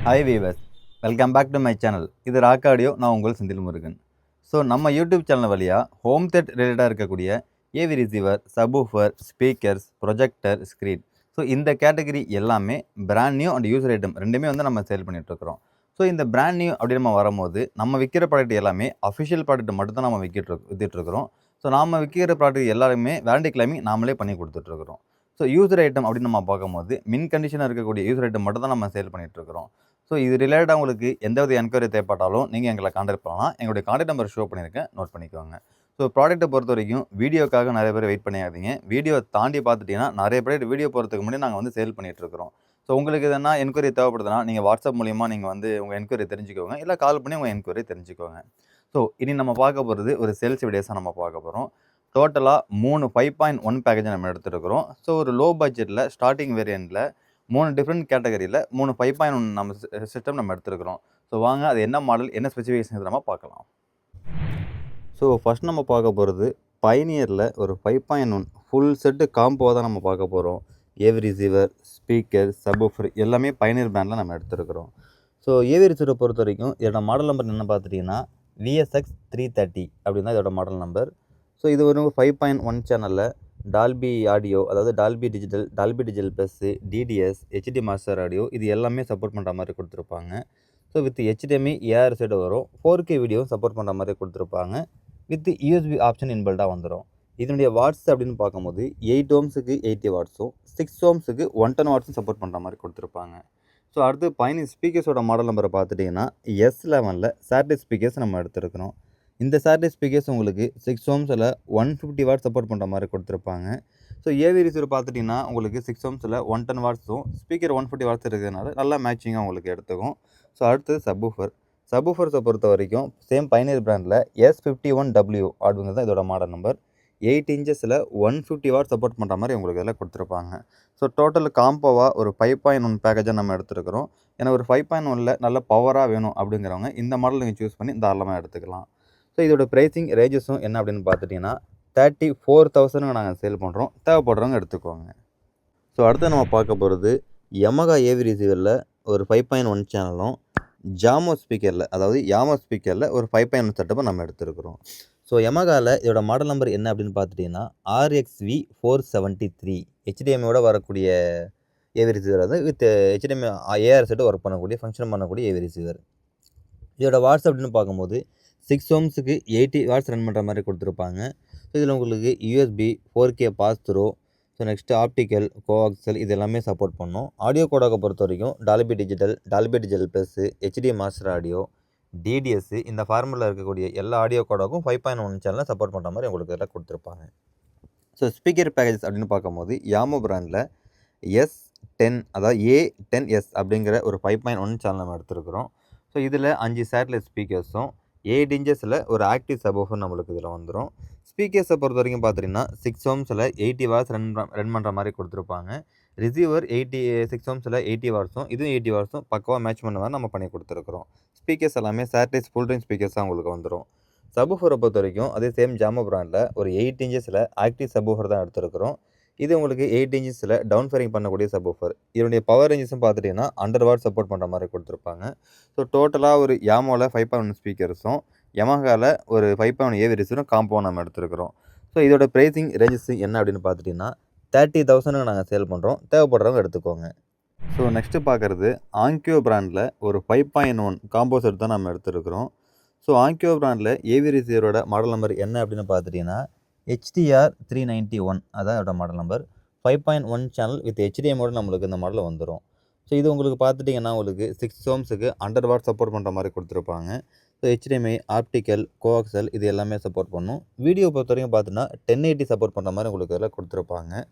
Hi viewers, welcome back to my channel. இது rock audio. நான் உங்கள் செந்தில் முருகன். ஸோ நம்ம யூடியூப் சேனல் வழியாக ஹோம் தேட்டர் ரிலேட்டடாக இருக்கக்கூடிய AV receiver, subwoofer, speakers, projector, screen, so இந்த கேட்டகரி எல்லாமே brand new and user item ரெண்டுமே நம்ம சேல் பண்ணிகிட்ருக்கிறோம். ஸோ இந்த பிராண்ட் நியூ அப்படி நம்ம வரும்போது நம்ம விற்கிற ப்ராடக்ட் எல்லாமே அஃபிஷியல் ப்ராடக்ட் மட்டும் தான் நம்ம விற்றுட்ருக்கிறோம். ஸோ நம்ம விற்கிற ப்ராடக்ட் எல்லாருமே வாரண்டி கிளைமிங் நாமளே பண்ணி கொடுத்துட்ருக்குறோம். ஸோ யூசர் ஐட்டம் அப்படின்னு நம்ம பார்க்கும்போது மின் கண்டிஷனாக இருக்கக்கூடிய யூசர் ஐட்டம் மட்டும் தான் நம்ம சேல் பண்ணிகிட்ருக்கிறோம். ஸோ இது ரிலேட்டடாக உங்களுக்கு எந்தவித என்கொயரி தேவைப்பட்டாலும் நீங்கள் எங்களை கான்டாக்ட் பண்ணலாம். எங்களுடைய கான்டாக்ட் நம்பர் ஷோ பண்ணியிருக்கேன், நோட் பண்ணிக்கோங்க. ஸோ ப்ராடக்ட்டை பொறுத்த வரைக்கும் வீடியோக்காக நிறைய பேர் வெயிட் பண்ணியாதீங்க. வீடியோ தாண்டி பார்த்துட்டிங்கன்னா நிறைய ப்ராடக்ட் வீடியோ போகிறதுக்கு முன்னாடி நாங்கள் சேல் பண்ணிகிட்ருக்கிறோம். ஸோ உங்களுக்கு எதனா என்கொயரி தேவைப்படுதுன்னா நீங்கள் வாட்ஸ்அப் மூலிமா நீங்கள் உங்கள் என்கொயரி தெரிஞ்சுக்கோங்க, இல்லை கால் பண்ணி உங்கள் என்கொயரி தெரிஞ்சுக்கோங்க. ஸோ இனி நம்ம பார்க்க போகிறது ஒரு சேல்ஸ் வீடியோஸாக நம்ம பார்க்க போகிறோம். டோட்டலாக 3 5.1 பேக்கேஜை நம்ம எடுத்துருக்கிறோம். ஸோ ஒரு லோ பட்ஜெட்டில் ஸ்டார்டிங் வேரியண்ட்டில் 3 டிஃப்ரெண்ட் கேட்டகரியில் 3 5.1 நம்ம சிஸ்டம் நம்ம எடுத்துருக்கிறோம். ஸோ வாங்க அது என்ன மாடல், என்ன ஸ்பெசிஃபிகேஷன் நம்ம பார்க்கலாம். ஸோ ஃபஸ்ட் நம்ம பார்க்க போகிறது பைனியரில் ஒரு 5.1 ஃபுல் செட்டு காம்போ தான் நம்ம பார்க்க போகிறோம். ஏவி ரிசீவர், ஸ்பீக்கர், சப்வூஃபர் எல்லாமே பைனியர் பிராண்டில் நம்ம எடுத்துருக்கிறோம். ஸோ ஏவி ரிசீவரை பொறுத்த வரைக்கும் இதோட மாடல் நம்பர் என்ன பார்த்துட்டிங்கன்னா VSX 330 அப்படின்னு தான் இதோட மாடல் நம்பர். ஸோ இது ஒரு 5.1 சேனலில் டால்பி ஆடியோ, அதாவது Dolby digital plus, DTS, HD master audio இது எல்லாமே சப்போர்ட் பண்ணுற மாதிரி கொடுத்துருப்பாங்க. So with HDMI AR set வரும். 4K வீடியோவும் சப்போர்ட் பண்ணுற மாதிரி கொடுத்துருப்பாங்க. வித் USB ஆப்ஷன் இன்பில்டாக வந்துடும். இதனுடைய வாட்ஸ் அப்படின்னு பார்க்கும்போது 8 ohmஸுக்கு 80 வாட்ஸும் 6 ohmஸுக்கு 110 வாட்ஸும் சப்போர்ட் பண்ணுற மாதிரி கொடுத்துருப்பாங்க. ஸோ அடுத்து பைனியர் ஸ்பீக்கர்ஸோட மாடல் நம்பரை பார்த்துட்டிங்கன்னா S11 சேட்டலைட் ஸ்பீக்கர்ஸ் நம்ம எடுத்துருக்கிறோம். இந்த சேட்டலைட் ஸ்பீக்கர்ஸ் உங்களுக்கு 6 ohmஸில் 150 வாட்ஸ் சப்போர்ட் பண்ணுற மாதிரி கொடுத்துருப்பாங்க. ஸோ ஏவி ரிசீவர் பார்த்துட்டிங்கன்னா உங்களுக்கு 6 ohmஸில் 110 வாட்ஸும் ஸ்பீக்கர் 150 வாட்ஸ் இருக்கிறதுனால நல்லா மேட்சிங்காக உங்களுக்கு எடுத்துக்கும். ஸோ அடுத்து சப்வூஃபர்ஸை பொறுத்த வரைக்கும் சேம் பைனியர் பிராண்டில் S51W அப்படிங்கிறது தான் இதோட model number. 8 inches 150 watts support பண்ணுற மாதிரி உங்களுக்கு இதில் கொடுத்துருப்பாங்க. ஸோ டோட்டல் காம்போவாக ஒரு 5.1 பேக்கேஜாக நம்ம எடுத்துருக்கிறோம். ஏன்னா ஒரு 5.1 நல்ல பவராக வேணும் அப்படிங்கிறவங்க இந்த மாடல் நீங்கள் சூஸ் பண்ணி தாராளமாக எடுத்துக்கலாம். ஸோ இதோட ப்ரைஸிங் ரேஞ்சஸும் என்ன அப்படின்னு பார்த்துட்டிங்கன்னா 34,000 நாங்கள் சேல் பண்ணுறோம். தேவைப்படுறவங்க எடுத்துக்கோங்க. ஸோ அடுத்து நம்ம பார்க்க போகிறது யமகா ஏவி ரிசீவரில் ஒரு 5.1 சேனலும் ஜாமோ ஸ்பீக்கரில், அதாவது யாமோ ஸ்பீக்கரில் ஒரு 5.1 செட்டப்பை நம்ம எடுத்துருக்கிறோம். ஸோ யமகாவில் இதோட மாடல் நம்பர் என்ன அப்படின்னு பார்த்துட்டிங்கன்னா RXV 473 HDMIயோட வரக்கூடிய ஏவி ரிசீவர், அது with HDMI AR set work பண்ணக்கூடிய ஃபங்க்ஷன் பண்ணக்கூடிய ஏவி ரிசீவர். இதோட வாட்ஸ் அப்படின்னு பார்க்கும்போது 6 ohmஸுக்கு 80 வாட்ஸ் ரன் பண்ணுற மாதிரி கொடுத்துருப்பாங்க. ஸோ இதில் உங்களுக்கு USB 4K pass through, so next optical, coaxial இது எல்லாமே சப்போர்ட் பண்ணும். ஆடியோ கோடாக பொறுத்த வரைக்கும் Dolby digital plus, HD master audio, DTS இந்த ஃபார்முலில் இருக்கக்கூடிய எல்லா ஆடியோ கோடாக்கும் 5.1 சேனலில் சப்போர்ட் பண்ணுற மாதிரி உங்களுக்கு இதெல்லாம் கொடுத்துருப்பாங்க. ஸோ ஸ்பீக்கர் பேக்கேஜஸ் அப்படின்னு பார்க்கும்போது யாமோ பிராண்டில் S10, அதாவது A10S அப்படிங்கிற ஒரு 5.1 சேனல் நம்ம எடுத்துருக்கிறோம். ஸோ இதில் 5 சேட்டலைட் ஸ்பீக்கர்ஸும் 8 inches ஒரு ஆக்டிவ் சப்வூஃபர் நம்மளுக்கு இதில் வந்துடும். ஸ்பீக்கர்ஸை பொறுத்த வரைக்கும் பார்த்துட்டிங்கன்னா 6 ohmஸில் 80 வாட்ஸ் ரன் பண்ணுற மாதிரி கொடுத்துருப்பாங்க. ரிசீவர் 6 ohmஸில் 80 வாட்ஸும் இதுவும் 80 வாட்ஸும் பக்கவாக மேட்ச் பண்ண மாதிரி நம்ம பண்ணி கொடுத்துருக்குறோம். ஸ்பீக்கர்ஸ் எல்லாமே சேட்டலைட் ஃபுல் ரேஞ்ச் ஸ்பீக்கர்ஸாக உங்களுக்கு வந்துடும். சப்வூஃபரை பொறுத்த வரைக்கும் அதே சேம் ஜாமோ பிராண்டில் ஒரு 8 inches ஆக்டிவ் சப்வூஃபர் தான் எடுத்துருக்கிறோம். இது உங்களுக்கு 8 inches டவுன் ஃபேரிங் பண்ணக்கூடிய சப்வூஃபர். இதனுடைய பவர் ரேஞ்சஸும் பார்த்துட்டிங்கன்னா 100 வாட் சப்போர்ட் பண்ணுற மாதிரி கொடுத்துருப்பாங்க. ஸோ டோட்டலாக ஒரு யாமோவில் 5.1 ஸ்பீக்கர்ஸும் யமஹாவில் ஒரு 5.1 ஏவி ரிசீவரும் காம்போ நம்ம எடுத்துருக்கிறோம். ஸோ இதோட ப்ரைஸிங் ரேஞ்சஸ் என்ன அப்படின்னு பார்த்துட்டிங்கன்னா 30,000 நாங்கள் சேல் பண்ணுறோம். தேவைப்படுறவங்க எடுத்துக்கோங்க. ஸோ நெக்ஸ்ட்டு பார்க்குறது ஆங்கியோ பிராண்டில் ஒரு 5.1 காம்போ செட் தான் நம்ம எடுத்துருக்கிறோம். ஸோ ஆங்கியோ பிராண்டில் ஏவி ரிசீவரோட மாடல் நம்பர் என்ன அப்படின்னு பார்த்துட்டிங்கன்னா HTR 391 அதான் இதோட மாடல் நம்பர். 5.1 சேனல் வித் HDMIயோட நம்மளுக்கு இந்த மாடலில் வந்துடும். ஸோ இது உங்களுக்கு பார்த்துட்டிங்கன்னா உங்களுக்கு 6 ohmஸுக்கு 100 வாட் சப்போர்ட் பண்ணுற மாதிரி கொடுத்துருப்பாங்க. ஸோ HDMI, ஆப்டிக்கல், கோஆக்சல் இது எல்லாமே சப்போர்ட் பண்ணும். வீடியோ பொறுத்த வரைக்கும் பார்த்தீங்கன்னா 1080 சப்போர்ட் பண்ணுற மாதிரி உங்களுக்கு இதில் கொடுத்துருப்பாங்க.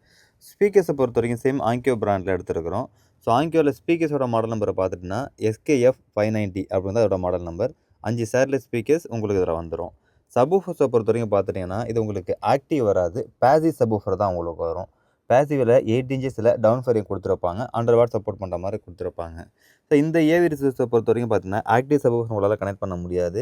ஸ்பீக்கர்ஸை பொறுத்த வரைக்கும் சேம் ஆங்கியோ பிராண்டில் எடுத்துருக்கிறோம். ஸோ ஆங்கியோவில் ஸ்பீக்கர்ஸோட மாடல் நம்பரை பார்த்துட்டிங்கன்னா SKF 590 அப்படின்னு தான் இதோட மாடல் நம்பர். 5 சேட்டலைட் ஸ்பீக்கர்ஸ் உங்களுக்கு இதில் வந்துடும். சப்வூஃபர்ஸை பொறுத்த வரைக்கும் பார்த்துட்டிங்கன்னா இது உங்களுக்கு ஆக்டிவ் வராது, பேசிவ் சப்வூஃபர் தான் உங்களுக்கு வரும். பேசிவில் 8 inches டவுன் ஃபேரிங் கொடுத்துருப்பாங்க, 100 வாட் சப்போர்ட் பண்ணுற மாதிரி கொடுத்துருப்பாங்க. ஸோ இந்த ஏவி ரிசீவர்ஸை பொறுத்த வரைக்கும் பார்த்தீங்கன்னா ஆக்டிவ் சப்வூஃபர் உங்களால் கனெக்ட் பண்ண முடியாது,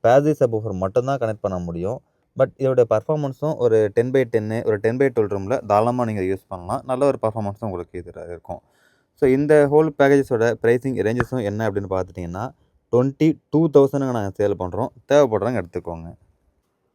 பேசிவ் சப்வூஃபர் மட்டும்தான் கனெக்ட் பண்ண முடியும். பட் இதோட பர்ஃபார்மன்ஸும் ஒரு 10/10 ஒரு 10/12 ரூமில் தாராளமாக நீங்கள் யூஸ் பண்ணலாம். நல்ல ஒரு பர்ஃபார்மன்ஸும் உங்களுக்கு இதில் இருக்கும். ஸோ இந்த ஹோல் பேக்கேஜஸோட ப்ரைஸிங் ரேஞ்சஸும் என்ன அப்படின்னு பார்த்துட்டிங்கன்னா 22,000க்கு நாங்கள் சேல் பண்ணுறோம். தேவைப்படுறவங்க எடுத்துக்கோங்க.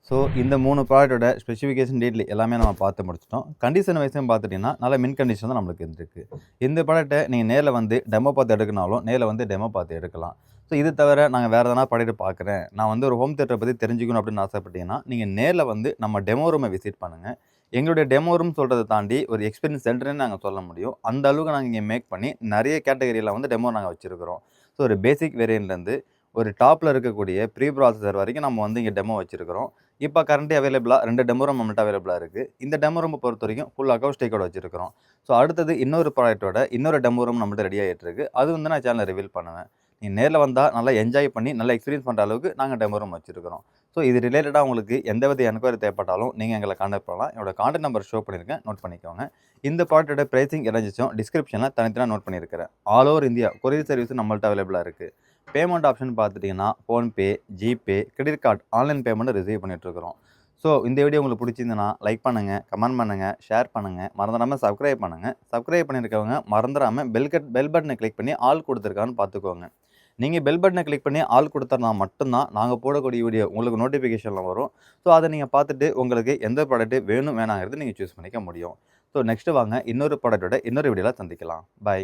ஸோ இந்த 3 ப்ராடக்ட்டோட ஸ்பெசிஃபிகேஷன் டீட்டெயில் எல்லாமே நம்ம பார்த்து முடிச்சிட்டோம். கண்டிஷன் வைஸும் பார்த்துட்டிங்கன்னா நல்ல மின் கண்டிஷன் தான் நம்மளுக்கு இருந்திருக்கு. இந்த ப்ராடக்ட்டை நீங்கள் நேரில் வந்து டெமோ பார்த்து எடுக்கனாலும் நேரில் வந்து டெமோ பார்த்து எடுக்கலாம். ஸோ இது தவிர நாங்கள் வேறு எதனா ப்ராடக்ட் பார்க்குறேன், நான் வந்து ஒரு ஹோம் தியேட்டரை பற்றி தெரிஞ்சுக்கணும் அப்படின்னு ஆசைப்பட்டீங்கன்னா, நீங்கள் நேரில் வந்து நம்ம டெமோ ரூமை விசிட் பண்ணுங்கள். எங்களுடைய டெமோ ரூம் சொல்கிறத தாண்டி ஒரு எக்ஸ்பீரியன்ஸ் சென்டர்னு நாங்கள் சொல்ல முடியும். அந்த அளவுக்கு நாங்கள் இங்கே மேக் பண்ணி நிறைய கேட்டகரியில் வந்து டெமோ நாங்கள் வச்சுருக்கிறோம். ஸோ ஒரு பேசிக் வேரியண்ட்லேருந்து ஒரு டாப்பில் இருக்கக்கூடிய ப்ரீ ப்ராசஸர் வரைக்கும் நம்ம வந்து இங்கே டெமோ வச்சுருக்கிறோம். இப்போ கரண்ட்லி அவைலபிளா 2 டெமோ ரூம் நம்மள்ட்ட அவைலபிளா இருக்கு. இந்த டெமோ ரூம பொறுத்தவரைக்கும் ஃபுல் அக்கவுஸ்டிக்கோட வச்சிருக்கிறோம். ஸோ அடுத்தது இன்னொரு ப்ராடக்ட்டோட இன்னொரு டெமோ ரூம் நம்மள்ட்ட ரெடி ஆயிட்டு இருக்கு. அது வந்து நான் சேனல்ல ரிவீல் பண்ணுவேன். நீங்க நேர்ல வந்தா நல்லா என்ஜாய் பண்ணி நல்லா எக்ஸ்பீரியன்ஸ் பண்ற அளவுக்கு நாங்க டெமோ ரூம் வச்சிருக்கிறோம். ஸோ இது ரிலேட்டடா உங்களுக்கு எந்தவித என்கொயரி தேவைப்பட்டாலும் நீங்க எங்கள கான்டாக்ட் பண்ணலாம். என்னோட கான்டாக்ட் நம்பர் ஷோ பண்ணியிருக்கேன். நோட் பண்ணிக்கோங்க. இந்த ப்ராடக்ட்டோட பிரைசிங் ரேஞ்சஸும் டிஸ்கிரிப்ஷன்ல தனித்தனியா நோட் பண்ணியிருக்கிறேன். All over India courier service நம்மள்ட்ட அவைலபிளா இருக்கு. பேமெண்ட் ஆப்ஷன் பார்த்துட்டீங்கன்னா PhonePe, GPay, credit card online payment receive பண்ணிட்டு இருக்கிறோம். ஸோ இந்த வீடியோ உங்களுக்கு பிடிச்சிருந்ததுன்னா லைக் பண்ணுங்கள், கமெண்ட் பண்ணுங்கள், ஷேர் பண்ணுங்கள், மறந்துடாமல் சப்ஸ்கிரைப் பண்ணுங்கள். சப்ஸ்கிரைப் பண்ணியிருக்கவங்க மறந்துடாமல் பெல் பட்டனை கிளிக் பண்ணி ஆல் கொடுத்துருக்கான்னு பார்த்துக்கோங்க. நீங்கள் பெல் பட்டனை கிளிக் பண்ணி ஆல் கொடுத்தனா மட்டும்தான் நாங்கள் போடக்கூடிய வீடியோ உங்களுக்கு நோட்டிஃபிகேஷனில் வரும். ஸோ அதை நீங்கள் பார்த்துட்டு உங்களுக்கு எந்த ப்ராடக்ட் வேணும் வேணாங்கிறது நீங்கள் சூஸ் பண்ணிக்க முடியும். ஸோ நெக்ஸ்ட்டு வாங்க இன்னொரு ப்ராடக்ட்டோட இன்னொரு வீடியோவில் சந்திக்கலாம். பை.